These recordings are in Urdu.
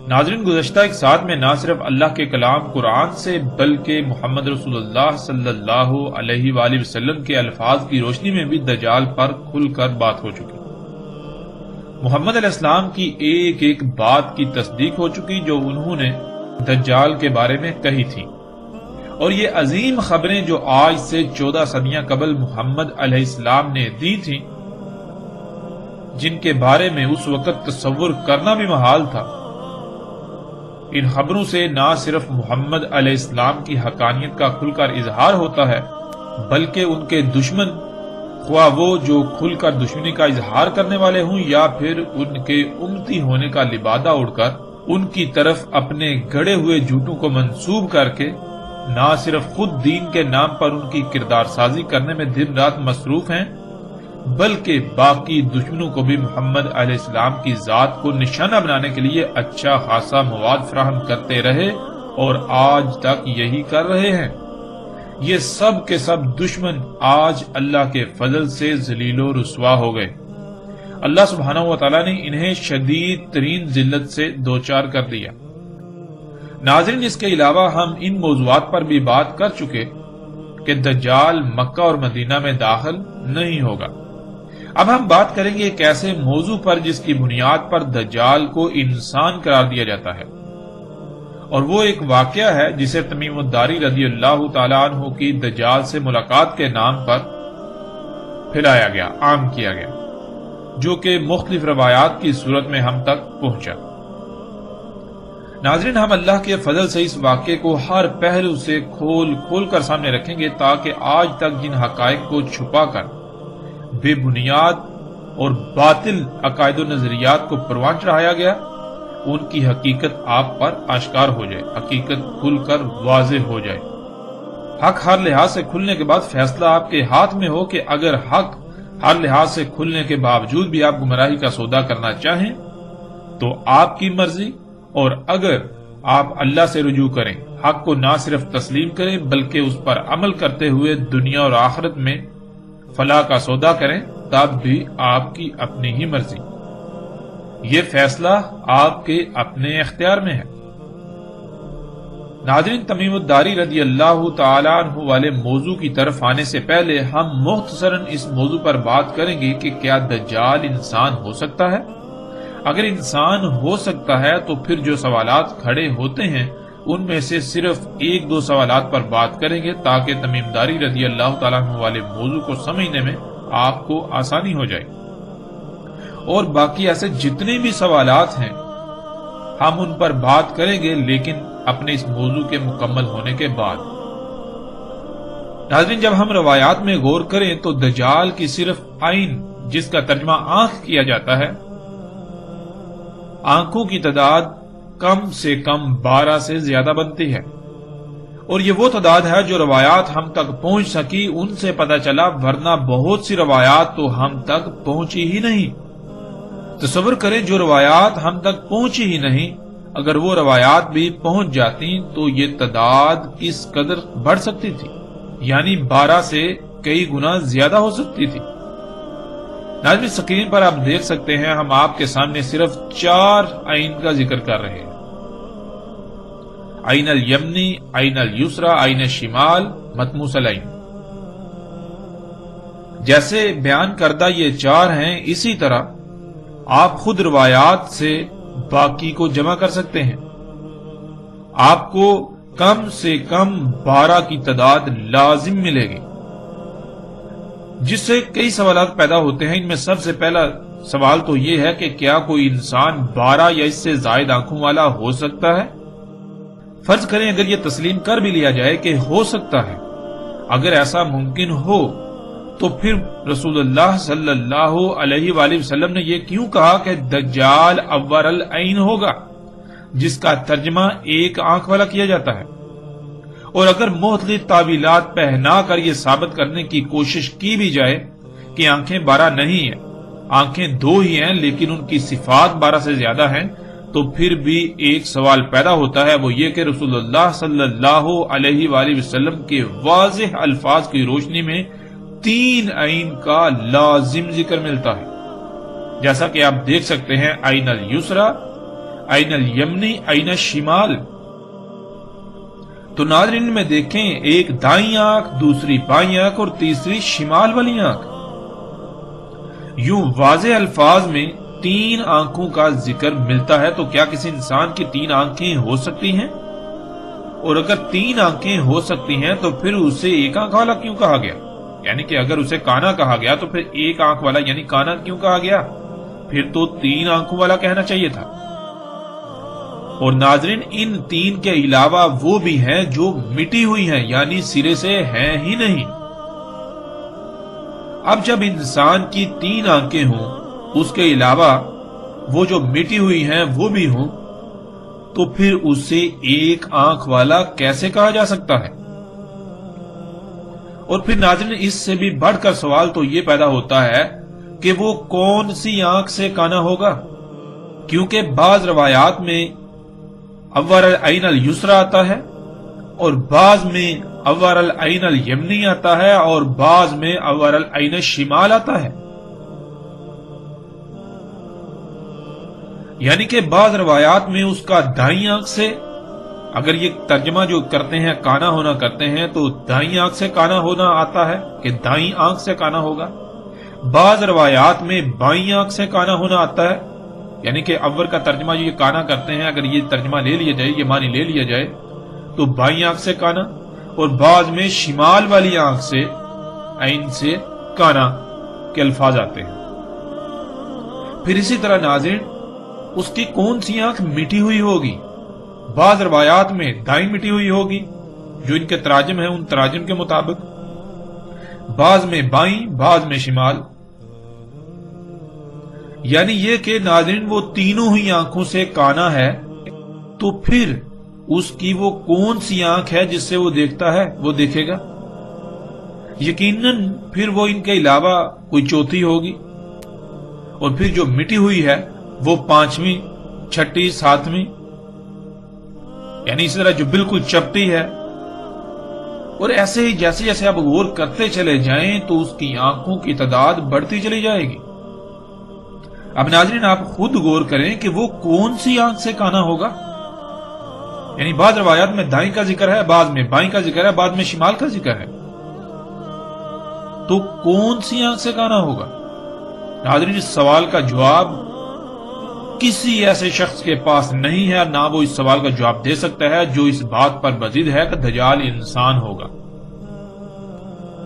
ناظرین، گزشتہ ایک ساتھ میں نہ صرف اللہ کے کلام قرآن سے بلکہ محمد رسول اللہ صلی اللہ علیہ وآلہ وسلم کے الفاظ کی روشنی میں بھی دجال پر کھل کر بات ہو چکی۔ محمد علیہ السلام کی ایک ایک بات کی تصدیق ہو چکی جو انہوں نے دجال کے بارے میں کہی تھی، اور یہ عظیم خبریں جو آج سے 14 صدیاں قبل محمد علیہ السلام نے دی تھیں، جن کے بارے میں اس وقت تصور کرنا بھی محال تھا، ان خبروں سے نہ صرف محمد علیہ السلام کی حقانیت کا کھل کر اظہار ہوتا ہے بلکہ ان کے دشمن، خواہ وہ جو کھل کر دشمنی کا اظہار کرنے والے ہوں یا پھر ان کے امتی ہونے کا لبادہ اڑ کر ان کی طرف اپنے گڑے ہوئے جھوٹوں کو منسوب کر کے نہ صرف خود دین کے نام پر ان کی کردار سازی کرنے میں دن رات مصروف ہیں بلکہ باقی دشمنوں کو بھی محمد علیہ السلام کی ذات کو نشانہ بنانے کے لیے اچھا خاصا مواد فراہم کرتے رہے اور آج تک یہی کر رہے ہیں۔ یہ سب کے سب دشمن آج اللہ کے فضل سے ذلیل و رسوا ہو گئے۔ اللہ سبحانہ و تعالیٰ نے انہیں شدید ترین ذلت سے دوچار کر دیا۔ ناظرین، اس کے علاوہ ہم ان موضوعات پر بھی بات کر چکے کہ دجال مکہ اور مدینہ میں داخل نہیں ہوگا۔ اب ہم بات کریں گے ایک ایسے موضوع پر جس کی بنیاد پر دجال کو انسان قرار دیا جاتا ہے، اور وہ ایک واقعہ ہے جسے تمیم الداری رضی اللہ تعالیٰ عنہ کی دجال سے ملاقات کے نام پر پھیلایا گیا، عام کیا گیا، جو کہ مختلف روایات کی صورت میں ہم تک پہنچا۔ ناظرین، ہم اللہ کے فضل سے اس واقعے کو ہر پہلو سے کھول کر سامنے رکھیں گے تاکہ آج تک جن حقائق کو چھپا کر بے بنیاد اور باطل عقائد و نظریات کو پروان چڑھایا گیا، ان کی حقیقت آپ پر آشکار ہو جائے، حقیقت کھل کر واضح ہو جائے۔ حق ہر لحاظ سے کھلنے کے بعد فیصلہ آپ کے ہاتھ میں ہو کہ اگر حق ہر لحاظ سے کھلنے کے باوجود بھی آپ گمراہی کا سودا کرنا چاہیں تو آپ کی مرضی، اور اگر آپ اللہ سے رجوع کریں، حق کو نہ صرف تسلیم کریں بلکہ اس پر عمل کرتے ہوئے دنیا اور آخرت میں فلاح کا سودا کریں، تب بھی آپ کی اپنی ہی مرضی۔ یہ فیصلہ آپ کے اپنے اختیار میں ہے۔ ناظرین، تمیم الداری رضی اللہ تعالیٰ عنہ والے موضوع کی طرف آنے سے پہلے ہم مختصراً اس موضوع پر بات کریں گے کہ کیا دجال انسان ہو سکتا ہے؟ اگر انسان ہو سکتا ہے تو پھر جو سوالات کھڑے ہوتے ہیں ان میں سے صرف ایک دو سوالات پر بات کریں گے تاکہ تمیم داری رضی اللہ تعالیٰ عنہ والے موضوع کو سمجھنے میں آپ کو آسانی ہو جائے، اور باقی ایسے جتنے بھی سوالات ہیں ہم ان پر بات کریں گے لیکن اپنے اس موضوع کے مکمل ہونے کے بعد۔ ناظرین، جب ہم روایات میں غور کریں تو دجال کی صرف عین، جس کا ترجمہ آنکھ کیا جاتا ہے، آنکھوں کی تعداد کم سے کم 12 سے زیادہ بنتی ہے، اور یہ وہ تعداد ہے جو روایات ہم تک پہنچ سکی ان سے پتہ چلا، ورنہ بہت سی روایات تو ہم تک پہنچی ہی نہیں۔ تصور کریں جو روایات ہم تک پہنچی ہی نہیں، اگر وہ روایات بھی پہنچ جاتی تو یہ تعداد کس قدر بڑھ سکتی تھی، یعنی 12 سے کئی گنا زیادہ ہو سکتی تھی۔ ناظرین، سکرین پر آپ دیکھ سکتے ہیں ہم آپ کے سامنے صرف 4 عین کا ذکر کر رہے ہیں: عین الیمنی، عین الیسرا، عین شمال، مطموس العین۔ جیسے بیان کردہ یہ 4 ہیں، اسی طرح آپ خود روایات سے باقی کو جمع کر سکتے ہیں۔ آپ کو کم سے کم 12 کی تعداد لازم ملے گی، جس سے کئی سوالات پیدا ہوتے ہیں۔ ان میں سب سے پہلا سوال تو یہ ہے کہ کیا کوئی انسان 12 یا اس سے زائد آنکھوں والا ہو سکتا ہے؟ فرض کریں اگر یہ تسلیم کر بھی لیا جائے کہ ہو سکتا ہے، اگر ایسا ممکن ہو تو پھر رسول اللہ صلی اللہ علیہ وآلہ وسلم نے یہ کیوں کہا کہ دجال اور العین ہوگا، جس کا ترجمہ ایک آنکھ والا کیا جاتا ہے؟ اور اگر مختلف تعویلات پہنا کر یہ ثابت کرنے کی کوشش کی بھی جائے کہ آنکھیں 12 نہیں ہیں، آنکھیں 2 ہی ہیں لیکن ان کی صفات 12 سے زیادہ ہیں، تو پھر بھی ایک سوال پیدا ہوتا ہے، وہ یہ کہ رسول اللہ صلی اللہ علیہ وآلہ وسلم کے واضح الفاظ کی روشنی میں 3 عین کا لازم ذکر ملتا ہے، جیسا کہ آپ دیکھ سکتے ہیں: عین الیسرا، این الیمنی این الشمال۔ تو ناظرین میں دیکھیں، ایک دائیں آنکھ، دوسری بائیں آنکھ اور تیسری شمال والی آنکھ۔ یوں واضح الفاظ میں 3 آنکھوں کا ذکر ملتا ہے، تو کیا کسی انسان کی 3 آنکھیں ہو سکتی ہیں؟ اور اگر 3 آنکھیں ہو سکتی ہیں تو پھر اسے ایک آنکھ والا کیوں کہا گیا؟ یعنی کہ اگر اسے کانا کہا گیا تو پھر ایک آنکھ والا یعنی کانا کیوں کہا گیا؟ پھر تو 3 آنکھوں والا کہنا چاہیے تھا۔ اور ناظرین، ان 3 کے علاوہ وہ بھی ہیں جو مٹی ہوئی ہیں، یعنی سرے سے ہیں ہی نہیں۔ اب جب انسان کی 3 آنکھیں ہوں، اس کے علاوہ وہ جو مٹی ہوئی ہیں وہ بھی ہوں، تو پھر اسے ایک آنکھ والا کیسے کہا جا سکتا ہے؟ اور پھر ناظرین، اس سے بھی بڑھ کر سوال تو یہ پیدا ہوتا ہے کہ وہ کون سی آنکھ سے کانا ہوگا، کیونکہ بعض روایات میں اول العین الیسریٰ آتا ہے اور بعض میں اول العین الیمنی آتا ہے اور بعض میں اول العین الشمال آتا ہے۔ یعنی کہ بعض روایات میں اس کا دائیں آنکھ سے، اگر یہ ترجمہ جو کرتے ہیں کانا ہونا کرتے ہیں تو دائیں آنکھ سے کانا ہونا آتا ہے کہ دائیں آنکھ سے کانا ہوگا۔ بعض روایات میں بائیں آنکھ سے کانا ہونا آتا ہے، یعنی کہ اول کا ترجمہ جو یہ کانا کرتے ہیں، اگر یہ ترجمہ لے لیا جائے، یہ معنی لے لیا جائے تو بائیں آنکھ سے کانا، اور بعض میں شمال والی آنکھ سے عین سے کانا کے الفاظ آتے ہیں۔ پھر اسی طرح ناظرین، اس کی کون سی آنکھ مٹی ہوئی ہوگی؟ بعض روایات میں دائیں مٹی ہوئی ہوگی جو ان کے تراجم ہیں، ان تراجم کے مطابق، بعض میں بائیں، بعض میں شمال۔ یعنی یہ کہ ناظرین وہ تینوں ہی آنکھوں سے کانا ہے، تو پھر اس کی وہ کون سی آنکھ ہے جس سے وہ دیکھتا ہے، وہ دیکھے گا؟ یقیناً پھر وہ ان کے علاوہ کوئی چوتھی ہوگی، اور پھر جو مٹی ہوئی ہے وہ 5ویں، 6ٹھی، 7ویں، یعنی اسی طرح جو بالکل چپٹی ہے۔ اور ایسے ہی جیسے جیسے آپ غور کرتے چلے جائیں تو اس کی آنکھوں کی تعداد بڑھتی چلی جائے گی۔ اب ناظرین، آپ خود غور کریں کہ وہ کون سی آنکھ سے کانا ہوگا۔ یعنی بعض روایات میں دائیں کا ذکر ہے، بعض میں بائیں کا ذکر ہے، بعض میں شمال کا ذکر ہے، تو کون سی آنکھ سے کانا ہوگا؟ ناظرین، اس سوال کا جواب کسی ایسے شخص کے پاس نہیں ہے، نہ وہ اس سوال کا جواب دے سکتا ہے جو اس بات پر بزد ہے کہ دجال انسان ہوگا۔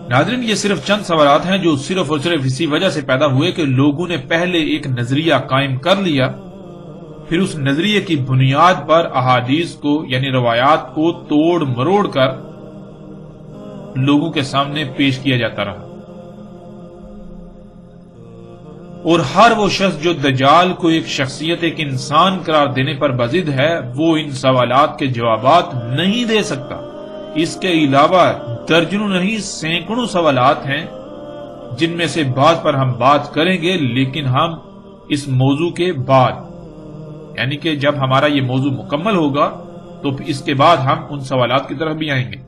ناظرین، یہ صرف چند سوالات ہیں جو صرف اور صرف اسی وجہ سے پیدا ہوئے کہ لوگوں نے پہلے ایک نظریہ قائم کر لیا، پھر اس نظریے کی بنیاد پر احادیث کو یعنی روایات کو توڑ مروڑ کر لوگوں کے سامنے پیش کیا جاتا رہا۔ اور ہر وہ شخص جو دجال کو ایک شخصیت، ایک انسان قرار دینے پر بزد ہے، وہ ان سوالات کے جوابات نہیں دے سکتا۔ اس کے علاوہ درجنوں نہیں سینکڑوں سوالات ہیں جن میں سے بعض پر ہم بات کریں گے، لیکن ہم اس موضوع کے بعد، یعنی کہ جب ہمارا یہ موضوع مکمل ہوگا تو اس کے بعد ہم ان سوالات کی طرف بھی آئیں گے۔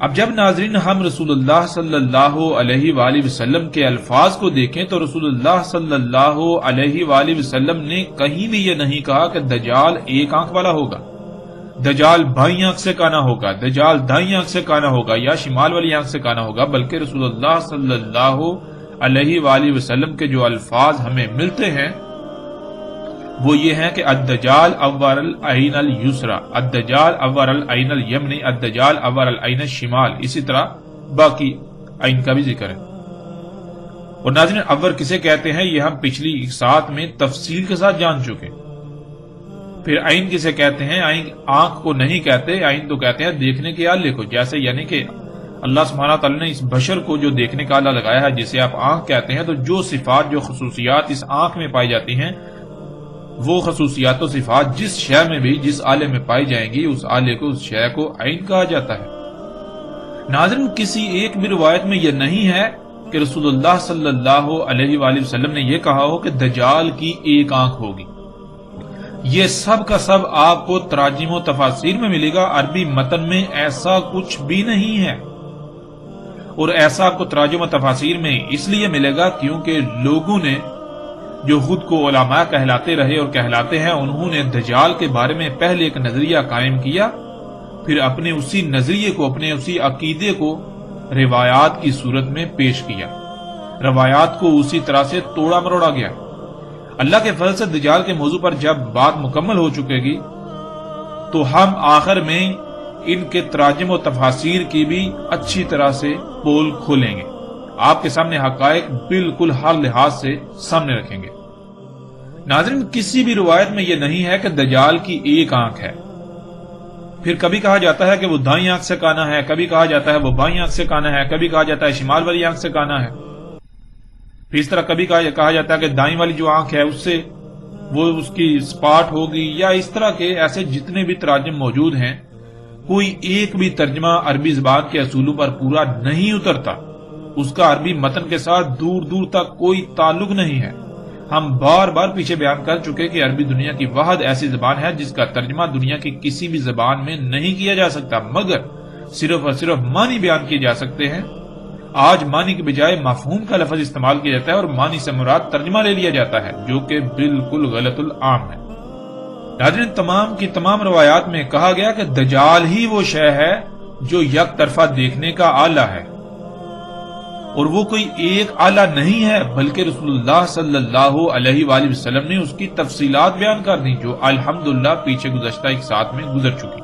اب جب ناظرین ہم رسول اللہ صلی اللہ علیہ وآلہ وسلم کے الفاظ کو دیکھیں تو رسول اللہ صلی اللہ علیہ وآلہ وسلم نے کہیں بھی یہ نہیں کہا کہ دجال ایک آنکھ والا ہوگا، دجال بائیں آنکھ سے کانا ہوگا، دجال دائیں آنکھ سے کانا ہوگا یا شمال والی آنکھ سے کانا ہوگا، بلکہ رسول اللہ صلی اللہ علیہ وآلہ وسلم کے جو الفاظ ہمیں ملتے ہیں وہ یہ ہیں کہ الدجال اول العین الیسریٰ، الدجال اول العین الیمنی، الدجال اول العین الشمال، اسی طرح باقی عین کا بھی ذکر ہے۔ اور ناظرین، اول کسے کہتے ہیں یہ ہم پچھلی ساتھ میں تفصیل کے ساتھ جان چکے۔ پھر عین کسے کہتے ہیں؟ عین آنکھ کو نہیں کہتے، عین تو کہتے ہیں دیکھنے کے آلے کو، جیسے یعنی کہ اللہ سبحانہ تعالیٰ نے اس بشر کو جو دیکھنے کا آلہ لگایا ہے جسے آپ آنکھ کہتے ہیں، تو جو صفات، جو خصوصیات اس آنکھ میں پائی جاتی ہیں، وہ خصوصیات و صفات جس شے میں بھی، جس آلے میں پائی جائیں گی، اس آلے کو، اس شے کو عین کہا جاتا ہے۔ ناظرین، کسی ایک بھی روایت میں یہ نہیں ہے کہ رسول اللہ صلی اللہ علیہ وآلہ وسلم نے یہ کہا ہو کہ دجال کی ایک آنکھ ہوگی۔ یہ سب کا سب آپ کو تراجم و تفاسیر میں ملے گا، عربی متن میں ایسا کچھ بھی نہیں ہے، اور ایسا آپ کو تراجم و تفاسیر میں اس لیے ملے گا کیونکہ لوگوں نے جو خود کو علماء کہلاتے رہے اور کہلاتے ہیں، انہوں نے دجال کے بارے میں پہلے ایک نظریہ قائم کیا، پھر اپنے اسی نظریے کو، اپنے اسی عقیدے کو روایات کی صورت میں پیش کیا، روایات کو اسی طرح سے توڑا مروڑا گیا۔ اللہ کے فضل سے دجال کے موضوع پر جب بات مکمل ہو چکے گی تو ہم آخر میں ان کے تراجم و تفاسیر کی بھی اچھی طرح سے پول کھولیں گے، آپ کے سامنے حقائق بالکل ہر لحاظ سے سامنے رکھیں گے۔ ناظرین، کسی بھی روایت میں یہ نہیں ہے کہ دجال کی ایک آنکھ ہے، پھر کبھی کہا جاتا ہے کہ وہ دائیں آنکھ سے کانا ہے، کبھی کہا جاتا ہے وہ بائیں آنکھ سے کانا ہے، کبھی کہا جاتا ہے شمال والی آنکھ سے کانا ہے، پھر اس طرح کبھی کہا جاتا ہے کہ دائیں والی جو آنکھ ہے اس سے وہ اس کی سپاٹ ہوگی، یا اس طرح کے ایسے جتنے بھی تراجم موجود ہیں، کوئی ایک بھی ترجمہ عربی زبان کے اصولوں پر پورا نہیں اترتا، اس کا عربی متن کے ساتھ دور دور تک کوئی تعلق نہیں ہے۔ ہم بار بار پیچھے بیان کر چکے کہ عربی دنیا کی واحد ایسی زبان ہے جس کا ترجمہ دنیا کی کسی بھی زبان میں نہیں کیا جا سکتا، مگر صرف اور صرف معنی بیان کیے جا سکتے ہیں۔ آج معنی کے بجائے مفہوم کا لفظ استعمال کیا جاتا ہے اور معنی سے مراد ترجمہ لے لیا جاتا ہے، جو کہ بالکل غلط العام ہے۔ ناظرین، تمام کی تمام روایات میں کہا گیا کہ دجال ہی وہ شے ہے جو یک طرفہ دیکھنے کا آلہ ہے، اور وہ کوئی ایک آلہ نہیں ہے، بلکہ رسول اللہ صلی اللہ علیہ وآلہ وسلم نے اس کی تفصیلات بیان کر دی، جو الحمدللہ پیچھے گزشتہ ایک ساتھ میں گزر چکی۔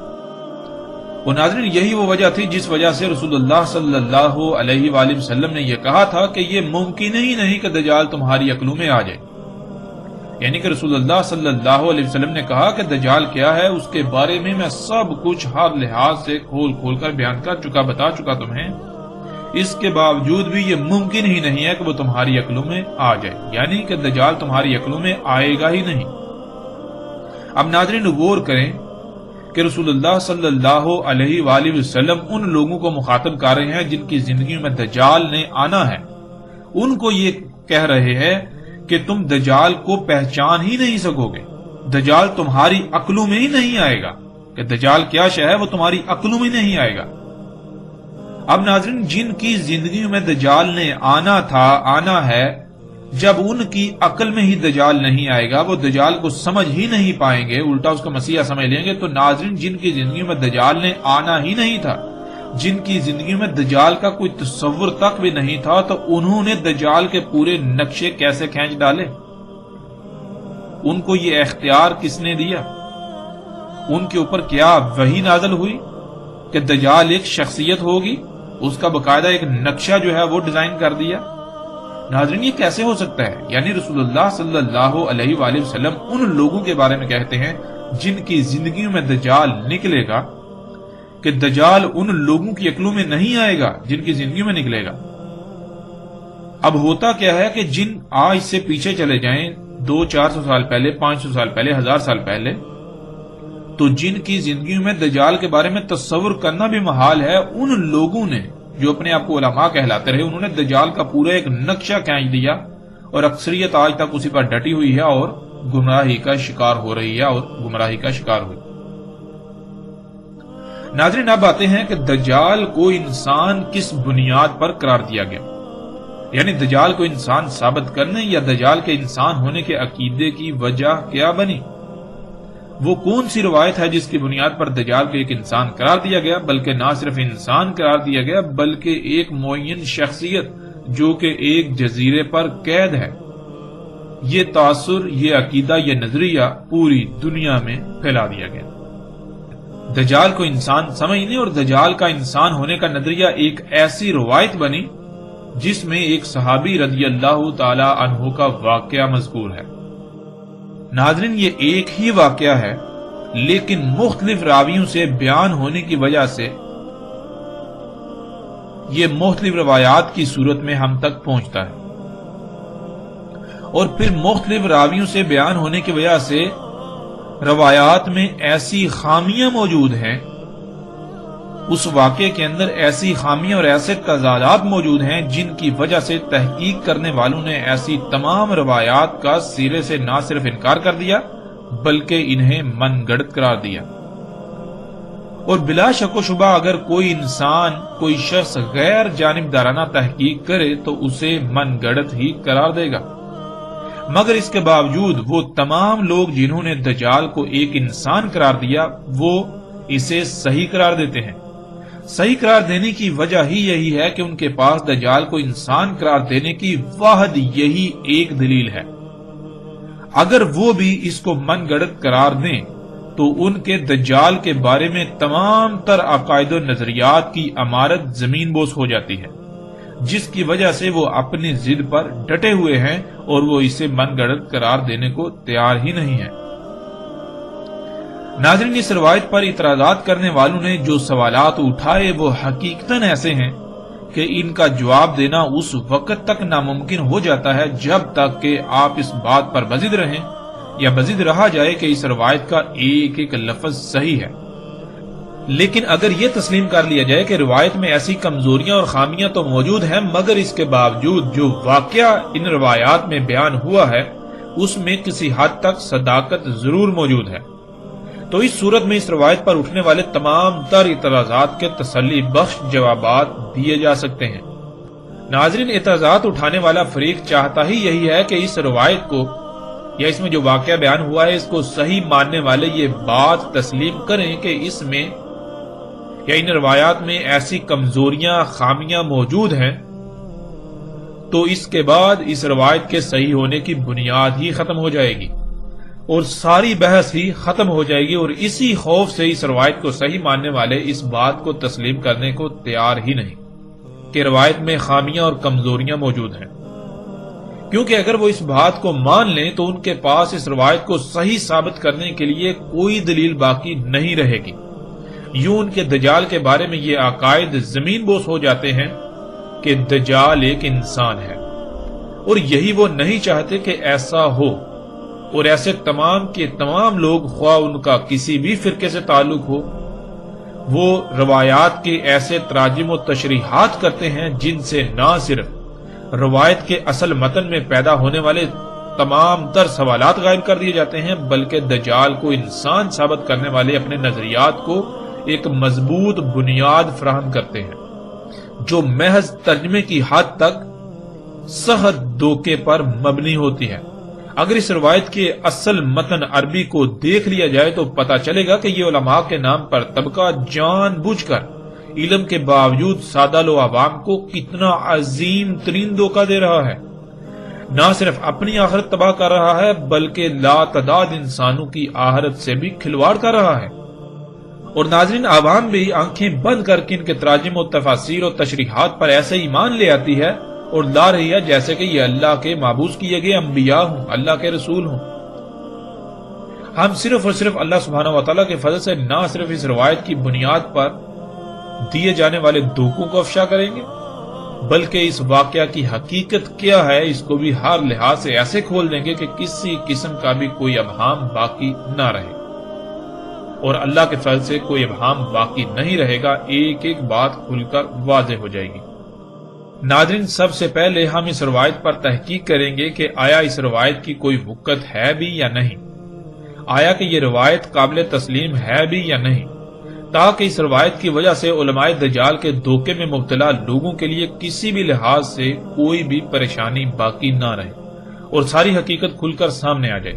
اور ناظرین، یہی وہ وجہ تھی جس وجہ سے رسول اللہ صلی اللہ علیہ وآلہ وسلم نے یہ کہا تھا کہ یہ ممکن ہی نہیں کہ دجال تمہاری عقلوں میں آ جائے، یعنی کہ رسول اللہ صلی اللہ علیہ وسلم نے کہا کہ دجال کیا ہے، اس کے بارے میں میں سب کچھ ہر لحاظ سے کھول کھول کر بیان کر چکا، بتا چکا تمہیں، اس کے باوجود بھی یہ ممکن ہی نہیں ہے کہ وہ تمہاری عقلوں میں آ جائے، یعنی کہ دجال تمہاری عقلوں میں آئے گا ہی نہیں۔ اب ناظرین غور کریں کہ رسول اللہ صلی اللہ علیہ وآلہ وسلم ان لوگوں کو مخاطب کر رہے ہیں جن کی زندگی میں دجال نے آنا ہے، ان کو یہ کہہ رہے ہیں کہ تم دجال کو پہچان ہی نہیں سکو گے، دجال تمہاری عقلوں میں ہی نہیں آئے گا، کہ دجال کیا شے ہے وہ تمہاری عقلوں میں نہیں آئے گا۔ اب ناظرین، جن کی زندگی میں دجال نے آنا تھا، آنا ہے، جب ان کی عقل میں ہی دجال نہیں آئے گا، وہ دجال کو سمجھ ہی نہیں پائیں گے، الٹا اس کا مسیحا سمجھ لیں گے، تو ناظرین جن کی زندگی میں دجال نے آنا ہی نہیں تھا، جن کی زندگی میں دجال کا کوئی تصور تک بھی نہیں تھا، تو انہوں نے دجال کے پورے نقشے کیسے کھینچ ڈالے؟ ان کو یہ اختیار کس نے دیا؟ ان کے اوپر کیا وحی نازل ہوئی کہ دجال ایک شخصیت ہوگی؟ اس کا باقاعدہ ایک نقشہ جو ہے وہ ڈیزائن کر دیا۔ ناظرین، یہ کیسے ہو سکتا ہے؟ یعنی رسول اللہ صلی اللہ علیہ وآلہ وسلم ان لوگوں کے بارے میں کہتے ہیں جن کی زندگی میں دجال نکلے گا، کہ دجال ان لوگوں کی عقلوں میں نہیں آئے گا جن کی زندگی میں نکلے گا۔ اب ہوتا کیا ہے کہ جن آج سے پیچھے چلے جائیں 200-400 سال پہلے، 500 سال پہلے، 1000 سال پہلے، تو جن کی زندگی میں دجال کے بارے میں تصور کرنا بھی محال ہے، ان لوگوں نے جو اپنے آپ کو علماء کہلاتے رہے، انہوں نے دجال کا پورا ایک نقشہ کھینچ دیا، اور اکثریت آج تک اسی پر ڈٹی ہوئی ہے اور گمراہی کا شکار ہو رہی ہے اور گمراہی کا شکار ہوئی۔ ناظرین، اب آتے ہیں کہ دجال کو انسان کس بنیاد پر قرار دیا گیا، یعنی دجال کو انسان ثابت کرنے یا دجال کے انسان ہونے کے عقیدے کی وجہ کیا بنی؟ وہ کون سی روایت ہے جس کی بنیاد پر دجال کو ایک انسان قرار دیا گیا؟ بلکہ نہ صرف انسان قرار دیا گیا، بلکہ ایک معین شخصیت جو کہ ایک جزیرے پر قید ہے۔ یہ تاثر، یہ عقیدہ، یہ نظریہ پوری دنیا میں پھیلا دیا گیا۔ دجال کو انسان سمجھنے اور دجال کا انسان ہونے کا نظریہ ایک ایسی روایت بنی جس میں ایک صحابی رضی اللہ تعالی عنہ کا واقعہ مذکور ہے۔ ناظرین، یہ ایک ہی واقعہ ہے، لیکن مختلف راویوں سے بیان ہونے کی وجہ سے یہ مختلف روایات کی صورت میں ہم تک پہنچتا ہے، اور پھر مختلف راویوں سے بیان ہونے کی وجہ سے روایات میں ایسی خامیاں موجود ہیں، اس واقعے کے اندر ایسی خامیاں اور ایسے تضادات موجود ہیں جن کی وجہ سے تحقیق کرنے والوں نے ایسی تمام روایات کا سرے سے نہ صرف انکار کر دیا بلکہ انہیں من گڑت قرار دیا۔ اور بلا شک و شبہ اگر کوئی انسان، کوئی شخص غیر جانبدارانہ تحقیق کرے تو اسے من گڑت ہی قرار دے گا۔ مگر اس کے باوجود وہ تمام لوگ جنہوں نے دجال کو ایک انسان قرار دیا وہ اسے صحیح قرار دیتے ہیں۔ صحیح قرار دینے کی وجہ ہی یہی ہے کہ ان کے پاس دجال کو انسان قرار دینے کی واحد یہی ایک دلیل ہے۔ اگر وہ بھی اس کو من گڑت قرار دیں تو ان کے دجال کے بارے میں تمام تر عقائد و نظریات کی عمارت زمین بوس ہو جاتی ہے، جس کی وجہ سے وہ اپنی ضد پر ڈٹے ہوئے ہیں اور وہ اسے من گڑت قرار دینے کو تیار ہی نہیں ہے۔ ناظرین، اس روایت پر اعتراضات کرنے والوں نے جو سوالات اٹھائے وہ حقیقتاً ایسے ہیں کہ ان کا جواب دینا اس وقت تک ناممکن ہو جاتا ہے جب تک کہ آپ اس بات پر بضد رہیں یا بضد رہا جائے کہ اس روایت کا ایک ایک لفظ صحیح ہے۔ لیکن اگر یہ تسلیم کر لیا جائے کہ روایت میں ایسی کمزوریاں اور خامیاں تو موجود ہیں، مگر اس کے باوجود جو واقعہ ان روایات میں بیان ہوا ہے اس میں کسی حد تک صداقت ضرور موجود ہے، تو اس صورت میں اس روایت پر اٹھنے والے تمام تر اعتراضات کے تسلی بخش جوابات دیے جا سکتے ہیں۔ ناظرین، اعتراضات اٹھانے والا فریق چاہتا ہی یہی ہے کہ اس روایت کو یا اس میں جو واقعہ بیان ہوا ہے اس کو صحیح ماننے والے یہ بات تسلیم کریں کہ اس میں یا ان روایات میں ایسی کمزوریاں خامیاں موجود ہیں، تو اس کے بعد اس روایت کے صحیح ہونے کی بنیاد ہی ختم ہو جائے گی اور ساری بحث ہی ختم ہو جائے گی، اور اسی خوف سے اس روایت کو صحیح ماننے والے اس بات کو تسلیم کرنے کو تیار ہی نہیں کہ روایت میں خامیاں اور کمزوریاں موجود ہیں، کیونکہ اگر وہ اس بات کو مان لیں تو ان کے پاس اس روایت کو صحیح ثابت کرنے کے لیے کوئی دلیل باقی نہیں رہے گی۔ یوں ان کے دجال کے بارے میں یہ عقائد زمین بوس ہو جاتے ہیں کہ دجال ایک انسان ہے، اور یہی وہ نہیں چاہتے کہ ایسا ہو، اور ایسے تمام کے تمام لوگ خواہ ان کا کسی بھی فرقے سے تعلق ہو وہ روایات کے ایسے تراجم و تشریحات کرتے ہیں جن سے نہ صرف روایت کے اصل متن میں پیدا ہونے والے تمام تر سوالات غائب کر دیے جاتے ہیں، بلکہ دجال کو انسان ثابت کرنے والے اپنے نظریات کو ایک مضبوط بنیاد فراہم کرتے ہیں جو محض ترجمے کی حد تک سخت دھوکے پر مبنی ہوتی ہے۔ اگر اس روایت کے اصل متن عربی کو دیکھ لیا جائے تو پتہ چلے گا کہ یہ علماء کے نام پر طبقہ جان بوجھ کر علم کے باوجود سادہ لو عوام کو کتنا عظیم ترین دھوکہ دے رہا ہے، نہ صرف اپنی آخرت تباہ کر رہا ہے بلکہ لا تعداد انسانوں کی آخرت سے بھی کھلواڑ کر رہا ہے۔ اور ناظرین، عوام بھی آنکھیں بند کر کے ان کے تراجم و تفاسیر و تشریحات پر ایسے ایمان لے آتی ہے اور لا رہی ہے جیسے کہ یہ اللہ کے مابعوث کیے گئے انبیاء ہوں، اللہ کے رسول ہوں۔ ہم صرف اور صرف اللہ سبحانہ وتعالیٰ کے فضل سے نہ صرف اس روایت کی بنیاد پر دیے جانے والے دھوکوں کو افشا کریں گے بلکہ اس واقعہ کی حقیقت کیا ہے اس کو بھی ہر لحاظ سے ایسے کھول دیں گے کہ کسی قسم کا بھی کوئی ابہام باقی نہ رہے، اور اللہ کے فضل سے کوئی ابہام باقی نہیں رہے گا، ایک ایک بات کھل کر واضح ہو جائے گی۔ ناظرین، سب سے پہلے ہم اس روایت پر تحقیق کریں گے کہ آیا اس روایت کی کوئی وقت ہے بھی یا نہیں، آیا کہ یہ روایت قابل تسلیم ہے بھی یا نہیں، تاکہ اس روایت کی وجہ سے علماء دجال کے دھوکے میں مبتلا لوگوں کے لیے کسی بھی لحاظ سے کوئی بھی پریشانی باقی نہ رہے اور ساری حقیقت کھل کر سامنے آ جائے۔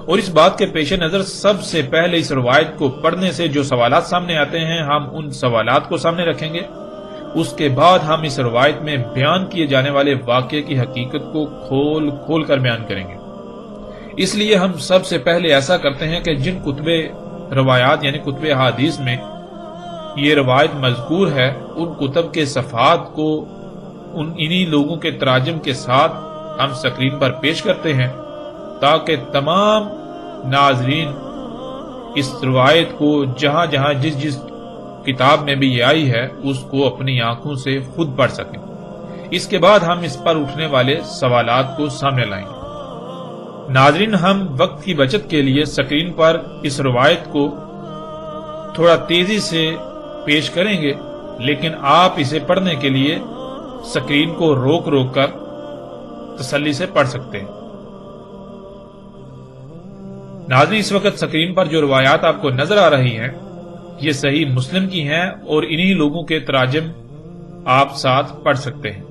اور اس بات کے پیش نظر سب سے پہلے اس روایت کو پڑھنے سے جو سوالات سامنے آتے ہیں ہم ان سوالات کو سامنے رکھیں گے، اس کے بعد ہم اس روایت میں بیان کیے جانے والے واقعے کی حقیقت کو کھول کھول کر بیان کریں گے۔ اس لیے ہم سب سے پہلے ایسا کرتے ہیں کہ جن کتب روایات یعنی کتب احادیث میں یہ روایت مذکور ہے ان کتب کے صفحات کو انہی لوگوں کے تراجم کے ساتھ ہم سکرین پر پیش کرتے ہیں تاکہ تمام ناظرین اس روایت کو جہاں جہاں جس کتاب میں بھی یہ آئی ہے اس کو اپنی آنکھوں سے خود پڑھ سکیں۔ اس کے بعد ہم اس پر اٹھنے والے سوالات کو سامنے لائیں گے۔ ناظرین، ہم وقت کی بچت کے لیے سکرین پر اس روایت کو تھوڑا تیزی سے پیش کریں گے، لیکن آپ اسے پڑھنے کے لیے سکرین کو روک روک کر تسلی سے پڑھ سکتے ہیں۔ ناظرین، اس وقت سکرین پر جو روایات آپ کو نظر آ رہی ہیں یہ صحیح مسلم کی ہیں اور انہی لوگوں کے تراجم آپ ساتھ پڑھ سکتے ہیں۔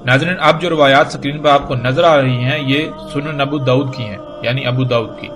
ناظرین اب جو روایات سکرین پر آپ کو نظر آ رہی ہیں یہ سنن ابو داؤد کی ہیں، یعنی ابو داؤد کی۔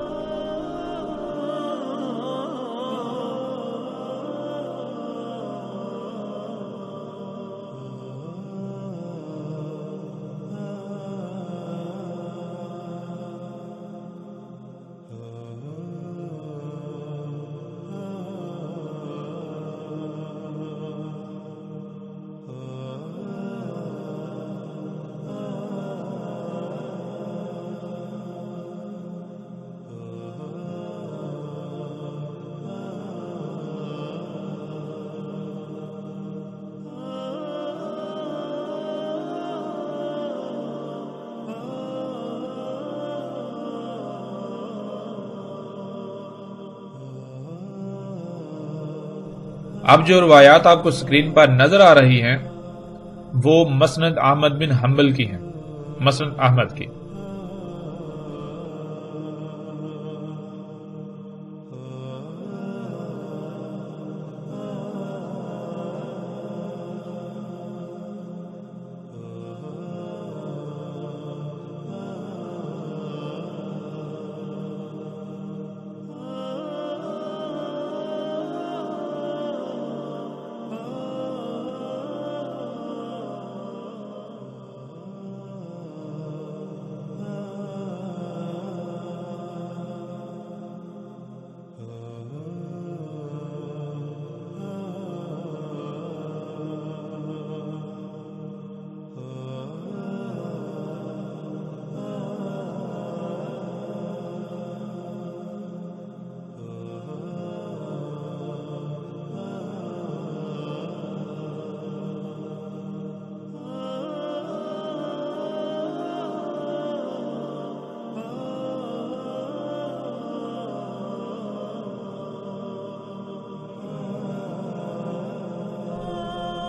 اب جو روایات آپ کو سکرین پر نظر آ رہی ہیں وہ مسند احمد بن حنبل کی ہیں، مسند احمد کی۔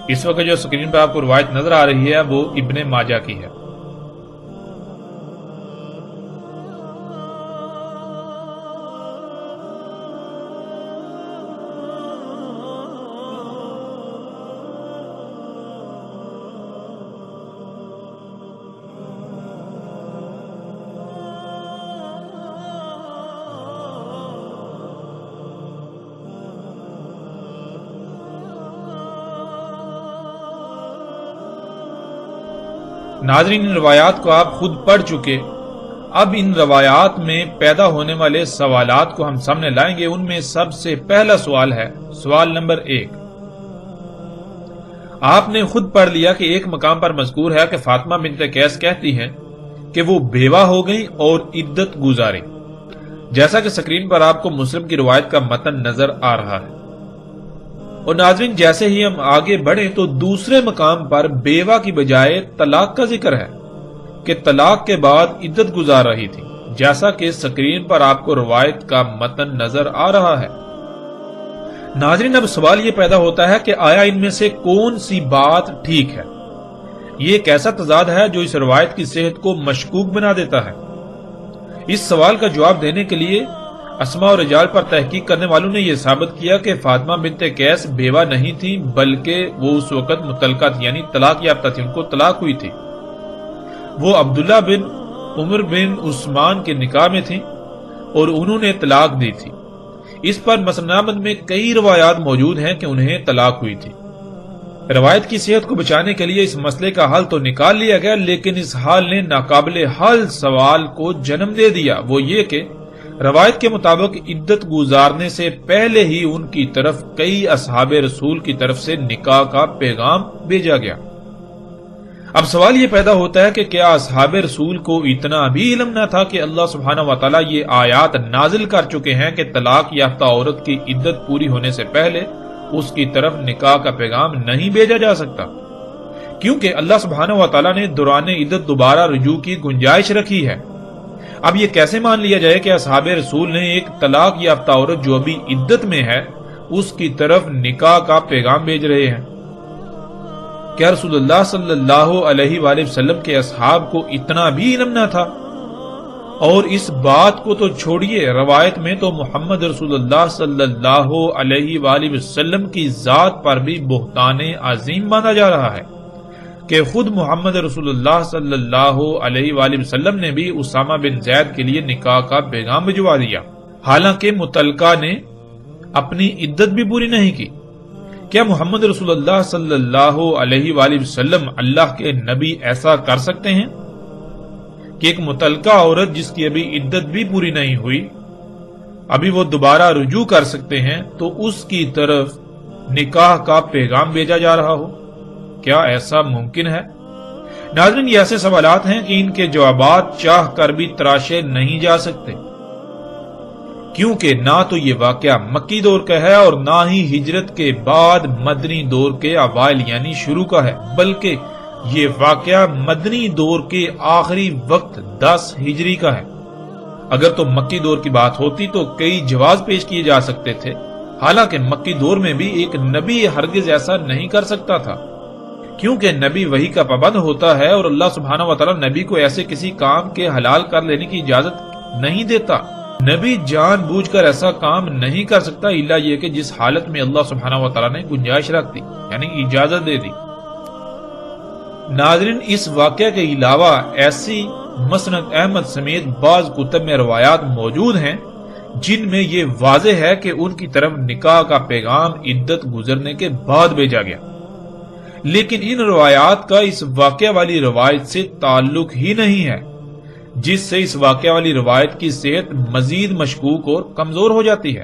اس وقت جو سکرین پر آپ کو روایت نظر آ رہی ہے وہ ابن ماجہ کی ہے۔ ناظرین ان روایات کو آپ خود پڑھ چکے، اب ان روایات میں پیدا ہونے والے سوالات کو ہم سامنے لائیں گے۔ ان میں سب سے پہلا سوال ہے سوال نمبر 1۔ آپ نے خود پڑھ لیا کہ ایک مقام پر مذکور ہے کہ فاطمہ بنت قیس کہتی ہیں کہ وہ بیوہ ہو گئی اور عدت گزاری، جیسا کہ سکرین پر آپ کو مسلم کی روایت کا متن نظر آ رہا ہے۔ اور ناظرین جیسے ہی ہم آگے بڑھیں تو دوسرے مقام پر بیوہ کی بجائے طلاق کا ذکر ہے کہ طلاق کے بعد عدت گزار رہی تھی، جیسا کہ سکرین پر آپ کو روایت کا متن نظر آ رہا ہے۔ ناظرین اب سوال یہ پیدا ہوتا ہے کہ آیا ان میں سے کون سی بات ٹھیک ہے؟ یہ ایک ایسا تضاد ہے جو اس روایت کی صحت کو مشکوک بنا دیتا ہے۔ اس سوال کا جواب دینے کے لیے اسماء اور رجال پر تحقیق کرنے والوں نے یہ ثابت کیا کہ فاطمہ بنت قیس بیوہ نہیں تھی، بلکہ وہ اس وقت مطلقہ تھی، یعنی طلاق یافتہ تھی، ان کو طلاق ہوئی تھی۔ وہ عبداللہ بن عمر بن عثمان کے نکاح میں تھی اور انہوں نے طلاق دی تھی۔ اس پر مسند احمد میں کئی روایات موجود ہیں کہ انہیں طلاق ہوئی تھی۔ روایت کی صحت کو بچانے کے لیے اس مسئلے کا حل تو نکال لیا گیا، لیکن اس حال نے ناقابل حل سوال کو جنم دے دیا، وہ یہ کہ روایت کے مطابق عدت گزارنے سے پہلے ہی ان کی طرف کئی اصحاب رسول کی طرف سے نکاح کا پیغام بھیجا گیا۔ اب سوال یہ پیدا ہوتا ہے کہ کیا اصحاب رسول کو اتنا بھی علم نہ تھا کہ اللہ سبحانہ وتعالی یہ آیات نازل کر چکے ہیں کہ طلاق یافتہ عورت کی عدت پوری ہونے سے پہلے اس کی طرف نکاح کا پیغام نہیں بھیجا جا سکتا، کیونکہ اللہ سبحانہ وتعالی نے دوران عدت دوبارہ رجوع کی گنجائش رکھی ہے۔ اب یہ کیسے مان لیا جائے کہ اصحاب رسول نے ایک طلاق یافتہ عورت جو ابھی عدت میں ہے اس کی طرف نکاح کا پیغام بھیج رہے ہیں؟ کیا رسول اللہ صلی اللہ علیہ وآلہ وسلم کے اصحاب کو اتنا بھی علم نہ تھا؟ اور اس بات کو تو چھوڑیے، روایت میں تو محمد رسول اللہ صلی اللہ علیہ وآلہ وسلم کی ذات پر بھی بہتان عظیم باندھا جا رہا ہے کہ خود محمد رسول اللہ صلی اللہ علیہ وآلہ وسلم نے بھی اسامہ بن زید کے لیے نکاح کا پیغام بھجوا دیا، حالانکہ متعلقہ نے اپنی عدت بھی پوری نہیں کی۔ کیا محمد رسول اللہ صلی اللہ علیہ وآلہ وسلم اللہ کے نبی ایسا کر سکتے ہیں کہ ایک متعلقہ عورت جس کی ابھی عدت بھی پوری نہیں ہوئی، ابھی وہ دوبارہ رجوع کر سکتے ہیں، تو اس کی طرف نکاح کا پیغام بھیجا جا رہا ہو؟ کیا ایسا ممکن ہے؟ ناظرین، یہ ایسے سوالات ہیں کہ ان کے جوابات چاہ کر بھی تراشے نہیں جا سکتے، کیونکہ نہ تو یہ واقعہ مکی دور کا ہے اور نہ ہی ہجرت کے بعد مدنی دور کے اوائل یعنی شروع کا ہے، بلکہ یہ واقعہ مدنی دور کے آخری وقت 10 ہجری کا ہے۔ اگر تو مکی دور کی بات ہوتی تو کئی جواز پیش کیے جا سکتے تھے، حالانکہ مکی دور میں بھی ایک نبی ہرگز ایسا نہیں کر سکتا تھا، کیونکہ نبی وحی کا پابند ہوتا ہے اور اللہ سبحانہ وتعالی نبی کو ایسے کسی کام کے حلال کر لینے کی اجازت نہیں دیتا۔ نبی جان بوجھ کر ایسا کام نہیں کر سکتا الا یہ کہ جس حالت میں اللہ سبحانہ وتعالی نے گنجائش رکھ دی، یعنی اجازت دے دی۔ ناظرین، اس واقعہ کے علاوہ ایسی مسند احمد سمیت بعض کتب میں روایات موجود ہیں جن میں یہ واضح ہے کہ ان کی طرف نکاح کا پیغام عدت گزرنے کے بعد بھیجا گیا، لیکن ان روایات کا اس واقعہ والی روایت سے تعلق ہی نہیں ہے، جس سے اس واقعہ والی روایت کی صحت مزید مشکوک اور کمزور ہو جاتی ہے۔